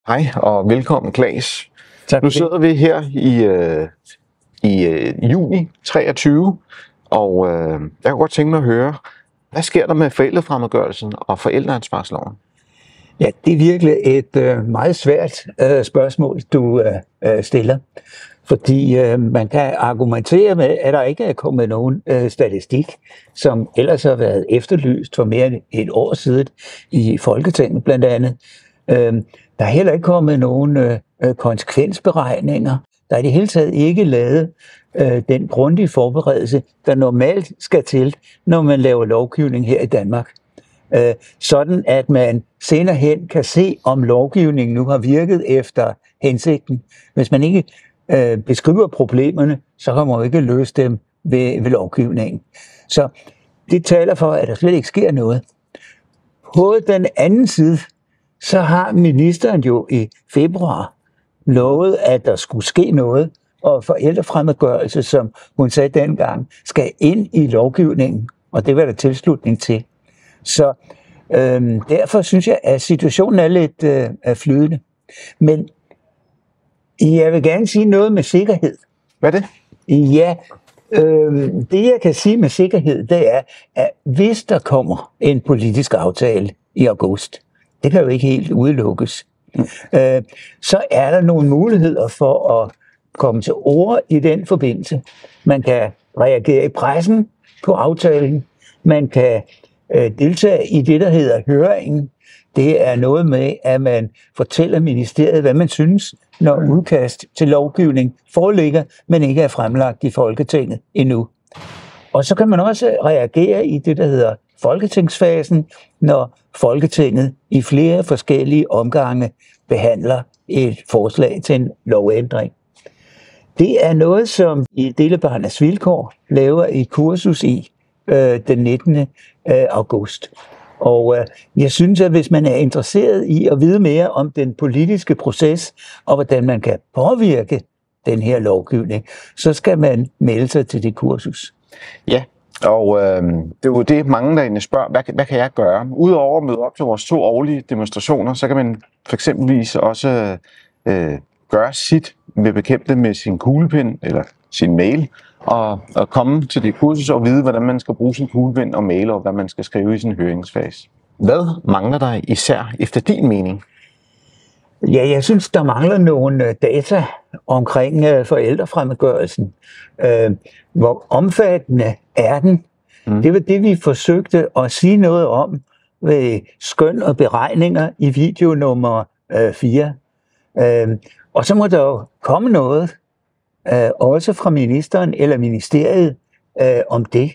Hej og velkommen, Claes. Tak. Nu sidder vi her i juni 23, og jeg kunne godt tænke mig at høre, hvad sker der med forældrefremmedgørelsen og forældreansvarsloven? Ja, det er virkelig et meget svært spørgsmål, du stiller. Fordi man kan argumentere med, at der ikke er kommet nogen statistik, som ellers har været efterlyst for mere end et år siden i Folketinget blandt andet. Der er heller ikke kommet nogen konsekvensberegninger. Der er i det hele taget ikke lavet den grundige forberedelse, der normalt skal til, når man laver lovgivning her i Danmark. Sådan at man senere hen kan se, om lovgivningen nu har virket efter hensigten. Hvis man ikke beskriver problemerne, så kan man jo ikke løse dem ved lovgivningen. Så det taler for, at der slet ikke sker noget. På den anden side, så har ministeren jo i februar lovet, at der skulle ske noget, og forældrefremmedgørelse, som hun sagde dengang, skal ind i lovgivningen, og det var der tilslutning til. Så derfor synes jeg, at situationen er lidt flydende. Men jeg vil gerne sige noget med sikkerhed. Hvad er det? Ja, det jeg kan sige med sikkerhed, det er, at hvis der kommer en politisk aftale i august, det kan jo ikke helt udelukkes, så er der nogle muligheder for at komme til ord i den forbindelse. Man kan reagere i pressen på aftalen, man kan deltage i det, der hedder høringen. Det er noget med, at man fortæller ministeriet, hvad man synes, når udkast til lovgivning foreligger, men ikke er fremlagt i Folketinget endnu. Og så kan man også reagere i det, der hedder folketingsfasen, når Folketinget i flere forskellige omgange behandler et forslag til en lovændring. Det er noget, som i Delebarnets Vilkår laver et kursus i den 19. august. Og jeg synes, at hvis man er interesseret i at vide mere om den politiske proces, og hvordan man kan påvirke den her lovgivning, så skal man melde sig til det kursus. Ja, og det er jo det, mange derinde spørger, hvad kan jeg gøre? Udover at møde op til vores 2 årlige demonstrationer, så kan man for eksempelvis også gøre sit ved bekæmpe det med sin kuglepen eller sin mail, og komme til det kursus og vide, hvordan man skal bruge sin kuglepen og mail, og hvad man skal skrive i sin høringsfase. Hvad mangler der især efter din mening? Ja, jeg synes, der mangler nogle data omkring forældrefremmedgørelsen. Hvor omfattende er den? Det var det, vi forsøgte at sige noget om ved skøn og beregninger i video nummer 4. Og så må der jo komme noget, også fra ministeren eller ministeriet, om det.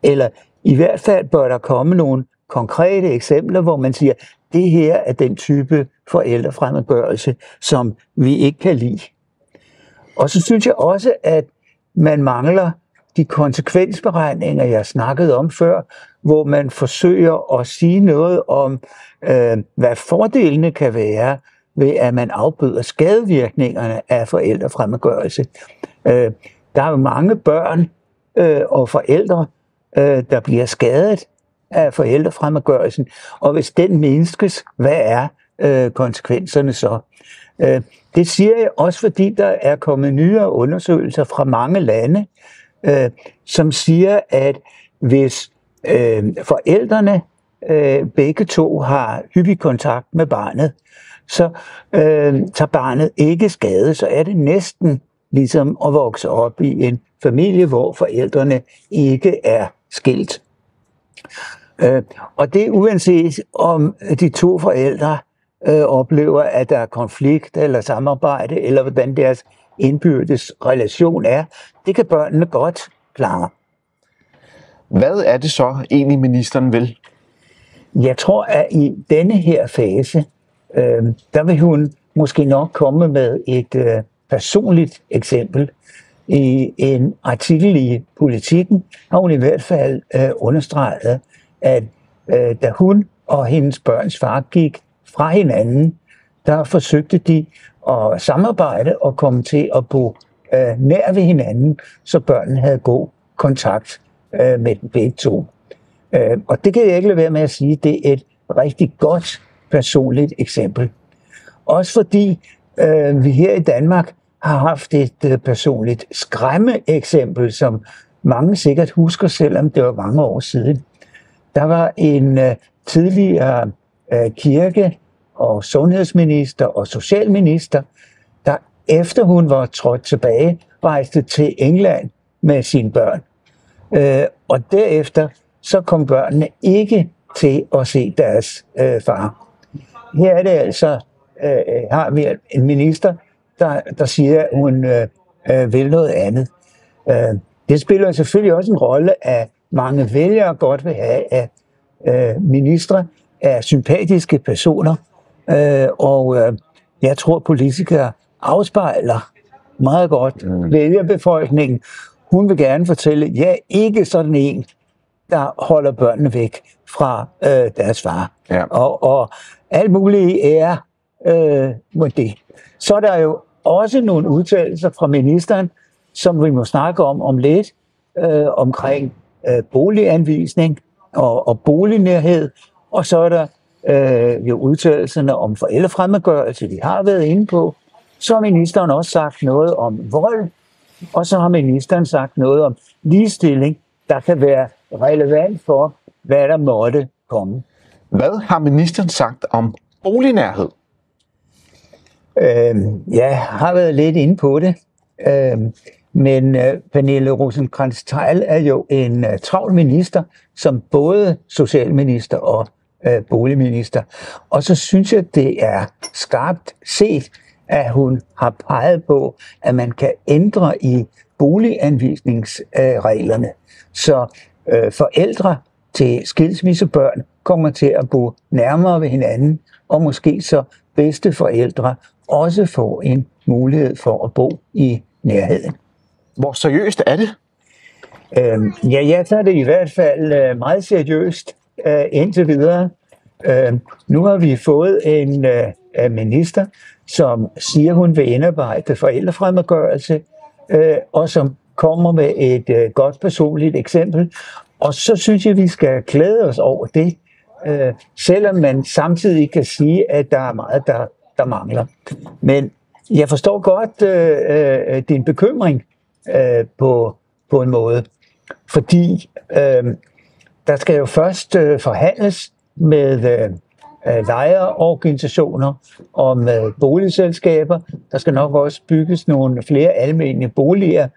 Eller i hvert fald bør der komme nogle konkrete eksempler, hvor man siger, det her er den type forældrefremmedgørelse, som vi ikke kan lide. Og så synes jeg også, at man mangler de konsekvensberegninger, jeg snakkede om før, hvor man forsøger at sige noget om, hvad fordelene kan være ved, at man afbøder skadevirkningerne af forældrefremmedgørelse. Der er jo mange børn og forældre, der bliver skadet af forældrefremmedgørelsen, og hvis den mindskes, hvad er konsekvenserne så? Det siger jeg også, fordi der er kommet nyere undersøgelser fra mange lande, som siger, at hvis forældrene begge to har hyppig kontakt med barnet, så tager barnet ikke skade, så er det næsten ligesom at vokse op i en familie, hvor forældrene ikke er skilt. Og det uanset om de 2 forældre oplever, at der er konflikt eller samarbejde, eller hvordan deres indbyrdes relation er, det kan børnene godt klare. Hvad er det så egentlig, ministeren vil? Jeg tror, at i denne her fase, der vil hun måske nok komme med et personligt eksempel. I en artikel i Politiken har hun i hvert fald understreget, at da hun og hendes børns far gik fra hinanden, der forsøgte de at samarbejde og komme til at bo nær ved hinanden, så børnene havde god kontakt med dem begge to. Og det kan jeg ikke lade være med at sige, det er et rigtig godt personligt eksempel. Også fordi vi her i Danmark har haft et personligt skræmmeeksempel, som mange sikkert husker, selvom det var mange år siden. Der var en tidligere kirke- og sundhedsminister og socialminister, der efter hun var trådt tilbage, rejste til England med sine børn. Og derefter så kom børnene ikke til at se deres far. Her er det altså, har vi en minister, der siger, at hun vil noget andet. Det spiller selvfølgelig også en rolle, at mange vælgere godt vil have, at ministre er sympatiske personer, og jeg tror, politikere afspejler meget godt vælgerbefolkningen. Hun vil gerne fortælle, at jeg er ikke sådan en, der holder børnene væk fra deres far. Ja. Og alt muligt er det. Så er der jo også nogle udtalelser fra ministeren, som vi må snakke om lidt, omkring boliganvisning og bolignærhed. Og så er der jo udtalelserne om forældrefremmedgørelse, vi har været inde på. Så har ministeren også sagt noget om vold, og så har ministeren sagt noget om ligestilling, der kan være relevant for, hvad der måtte komme. Hvad har ministeren sagt om bolignærhed? Jeg har været lidt inde på det, men Pernille Rosenkrantz-Theil er jo en travl minister, som både socialminister og boligminister. Og så synes jeg, det er skarpt set, at hun har peget på, at man kan ændre i boliganvisningsreglerne, så forældre til skilsmissebørn kommer til at bo nærmere ved hinanden, og måske så bedsteforældre også får en mulighed for at bo i nærheden. Hvor seriøst er det? Jeg tager det i hvert fald meget seriøst indtil videre. Nu har vi fået en minister, som siger, hun vil indarbejde forældrefremmedgørelse, og som kommer med et godt personligt eksempel. Og så synes jeg, vi skal glæde os over det, selvom man samtidig kan sige, at der er meget, der mangler. Men jeg forstår godt din bekymring på en måde, fordi der skal jo først forhandles med lejerorganisationer og med boligselskaber. Der skal nok også bygges nogle flere almene boliger,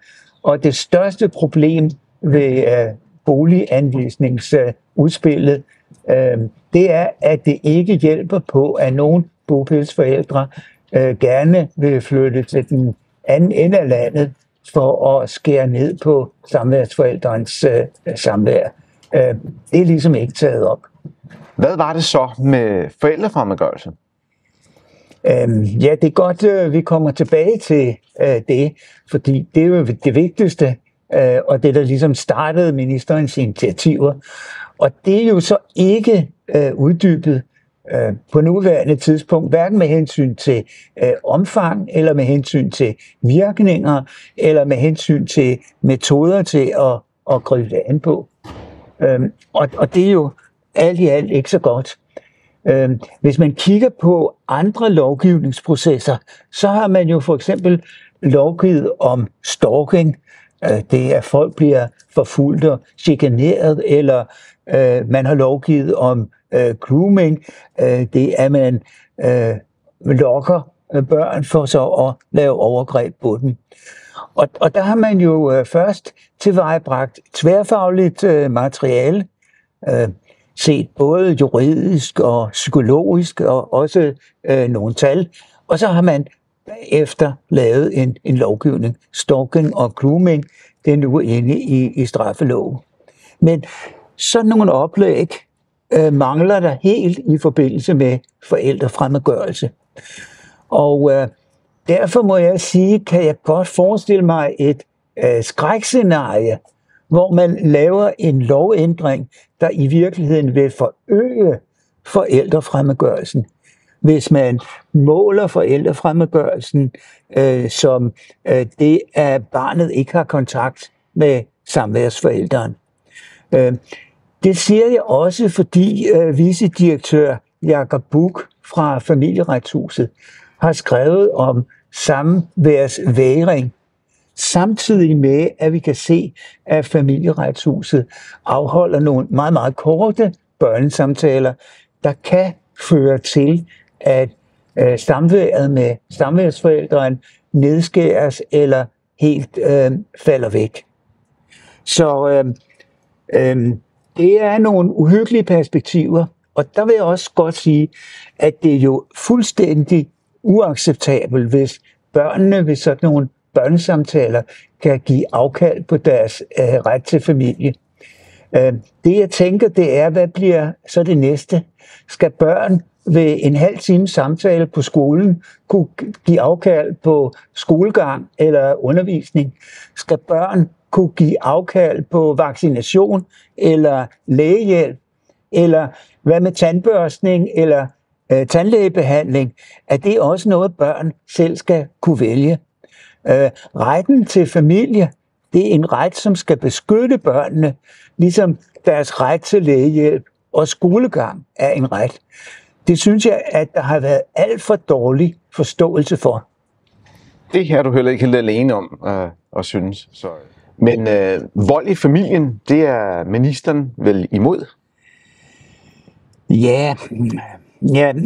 og det største problem ved boliganvisningsudspillet, det er, at det ikke hjælper på, at nogle bopælsforældre gerne vil flytte til den anden ende af landet for at skære ned på samværsforældrens samvær. Det er ligesom ikke taget op. Hvad var det så med forældrefremmedgørelse? Ja, det er godt, vi kommer tilbage til det, fordi det er jo det vigtigste, og det der ligesom startede ministerens initiativer. Og det er jo så ikke uddybet på nuværende tidspunkt, hverken med hensyn til omfang, eller med hensyn til virkninger, eller med hensyn til metoder til at gribe det an på. Og det er jo alt i alt ikke så godt. Hvis man kigger på andre lovgivningsprocesser, så har man jo for eksempel lovgivet om stalking. Det er, at folk bliver forfulgt og chikaneret, eller man har lovgivet om grooming. Det er, at man lokker børn for så at lave overgreb på dem. Og der har man jo først tilvejebragt tværfagligt materiale, set både juridisk og psykologisk, og også nogle tal. Og så har man bagefter lavet en lovgivning. Stalking og grooming, det er nu inde i straffeloven. Men sådan nogle oplæg mangler der helt i forbindelse med forældrefremmedgørelse. Og derfor må jeg sige, kan jeg godt forestille mig et skrækscenarie, hvor man laver en lovændring, der i virkeligheden vil forøge forældrefremmedgørelsen. Hvis man måler forældrefremmedgørelsen som det, at barnet ikke har kontakt med samværsforælderen. Det siger jeg også, fordi vicedirektør Jakob Buch fra Familieretshuset har skrevet om samværsvægring, samtidig med, at vi kan se, at Familieretshuset afholder nogle meget, meget korte børnesamtaler, der kan føre til, at samværet med samværsforældrene nedskæres eller helt falder væk. Så det er nogle uhyggelige perspektiver, og der vil jeg også godt sige, at det er jo fuldstændig uacceptabelt, hvis børnene ved sådan nogle børnesamtaler kan give afkald på deres ret til familie. Det jeg tænker, det er, hvad bliver så det næste? Skal børn ved en halv time samtale på skolen kunne give afkald på skolegang eller undervisning? Skal børn kunne give afkald på vaccination eller lægehjælp? Eller hvad med tandbørstning eller tandlægebehandling? Er det også noget, børn selv skal kunne vælge? Retten til familie, det er en ret, som skal beskytte børnene, ligesom deres ret til lægehjælp og skolegang er en ret. Det synes jeg, at der har været alt for dårlig forståelse for. Det her er du heller ikke helt alene om at synes. Så. Men vold i familien, det er ministeren vel imod? Ja,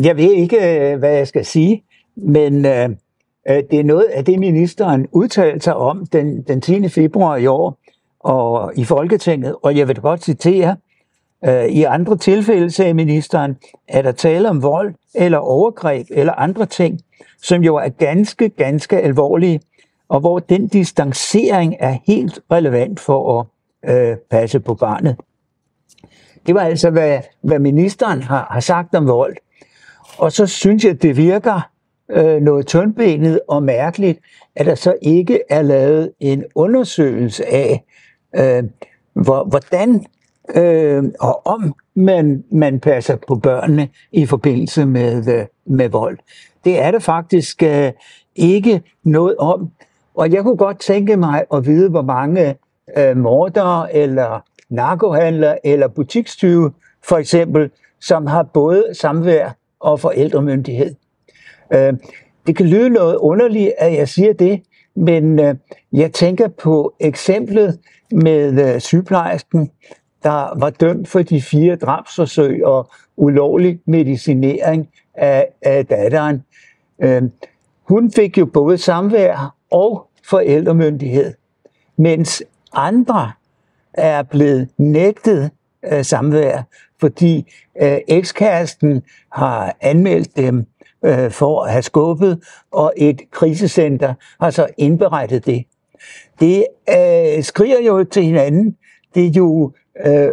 jeg ved ikke, hvad jeg skal sige, men det er noget af det, ministeren udtalte sig om den 10. februar i år og i Folketinget, og jeg vil godt citere: i andre tilfælde, sagde ministeren, er der tale om vold eller overgreb eller andre ting, som jo er ganske alvorlige, og hvor den distancering er helt relevant for at passe på barnet. Det var altså, hvad ministeren har sagt om vold. Og så synes jeg, det virker noget tyndbenet og mærkeligt, at der så ikke er lavet en undersøgelse af, hvordan og om man passer på børnene i forbindelse med vold. Det er der faktisk ikke noget om. Og jeg kunne godt tænke mig at vide, hvor mange mordere eller narkohandlere eller butikstyve, for eksempel, som har både samvær og forældremyndighed. Det kan lyde noget underligt, at jeg siger det, men jeg tænker på eksemplet med sygeplejersken, der var dømt for de 4 drabsforsøg og ulovlig medicinering af datteren. Hun fik jo både samvær og forældremyndighed, mens andre er blevet nægtet samvær, fordi ekskæresten har anmeldt dem for at have skubbet, og et krisecenter har så indberettet det. Det skriger jo til hinanden. Det er jo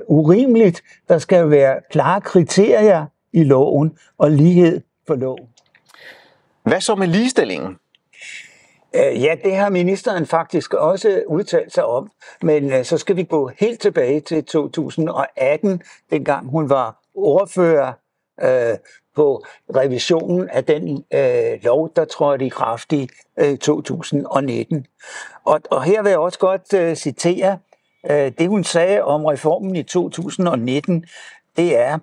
urimeligt. Der skal være klare kriterier i loven og lighed for loven. Hvad så med ligestillingen? Ja, det har ministeren faktisk også udtalt sig om, men så skal vi gå helt tilbage til 2018, dengang hun var ordfører på revisionen af den lov, der trådte i kraft i 2019. Og her vil jeg også godt citere det, hun sagde om reformen i 2019. Det er: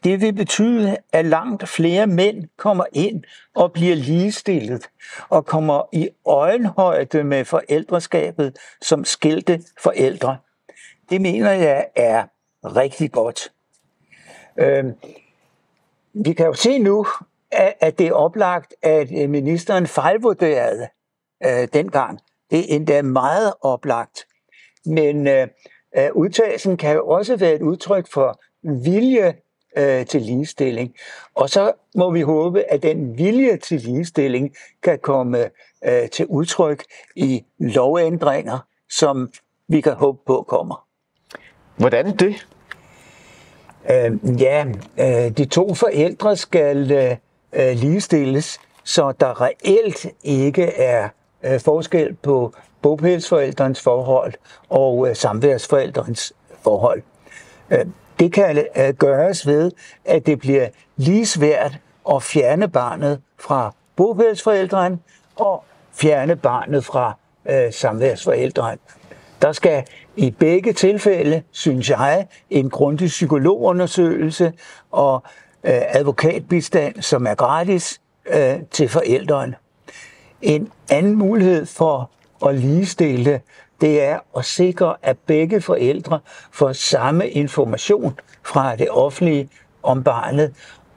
det vil betyde, at langt flere mænd kommer ind og bliver ligestillet og kommer i øjenhøjde med forældreskabet som skilte forældre. Det mener jeg er rigtig godt. Vi kan jo se nu, at det er oplagt, at ministeren fejlvurderede dengang. Det er endda meget oplagt. Men udtalelsen kan jo også være et udtryk for vilje til ligestilling. Og så må vi håbe, at den vilje til ligestilling kan komme til udtryk i lovændringer, som vi kan håbe på kommer. Hvordan det? De 2 forældre skal ligestilles, så der reelt ikke er forskel på bopælsforældrens forhold og samværsforældrens forhold. Det kan gøres ved, at det bliver lige svært at fjerne barnet fra bopælsforældren og fjerne barnet fra samværsforældren. Der skal i begge tilfælde, synes jeg, en grundig psykologundersøgelse og advokatbistand, som er gratis til forældrene. En anden mulighed for at ligestille, det er at sikre, at begge forældre får samme information fra det offentlige om barnet,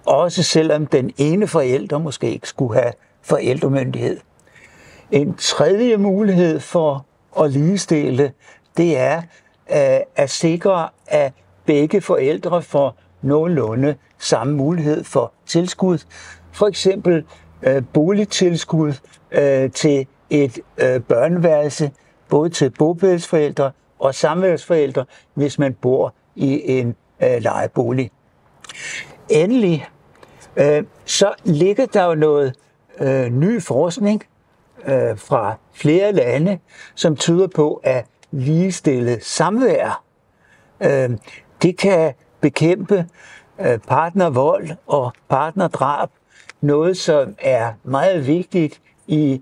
også selvom den ene forælder måske ikke skulle have forældremyndighed. En tredje mulighed for at ligestille, det er at sikre, at begge forældre får nogenlunde samme mulighed for tilskud. For eksempel boligtilskud til et børneværelse, både til bopælsforældre og samværsforældre, hvis man bor i en lejebolig. Endelig så ligger der jo noget ny forskning fra flere lande, som tyder på, at ligestillet samvær det kan bekæmpe partnervold og partnerdrab, noget som er meget vigtigt i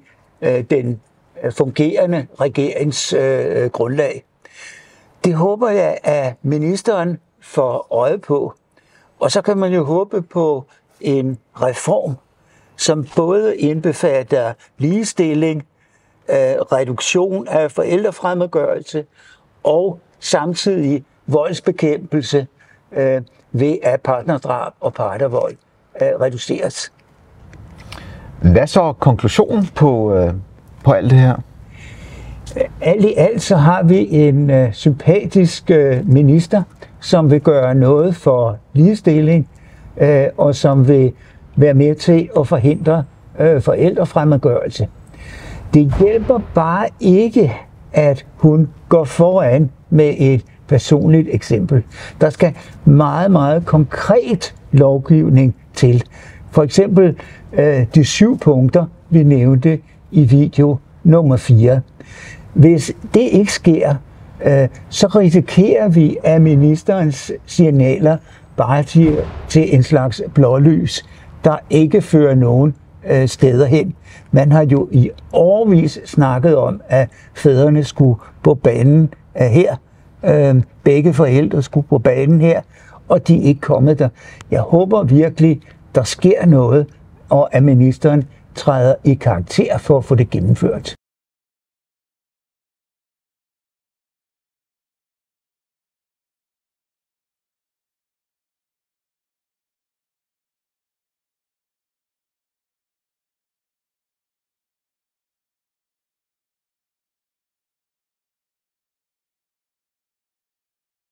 den fungerende regeringsgrundlag. Det håber jeg, at ministeren får øje på. Og så kan man jo håbe på en reform, som både indbefatter ligestilling, reduktion af forældrefremmedgørelse og samtidig voldsbekæmpelse ved at partnerdrab og partnervold reduceres. Hvad så konklusionen på alt det her? Alt i alt så har vi en sympatisk minister, som vil gøre noget for ligestilling, og som vil være med til at forhindre forældrefremmedgørelse. Det hjælper bare ikke, at hun går foran med et personligt eksempel. Der skal meget, meget konkret lovgivning til. For eksempel de 7 punkter, vi nævnte i video nummer 4. Hvis det ikke sker, så risikerer vi, at ministerens signaler bare til en slags blålys, der ikke fører nogen steder hen. Man har jo i årevis snakket om, at fædrene skulle på banen her. Begge forældre skulle på banen her, og de er ikke kommet der. Jeg håber virkelig, der sker noget, og at ministeren træder i karakter for at få det gennemført.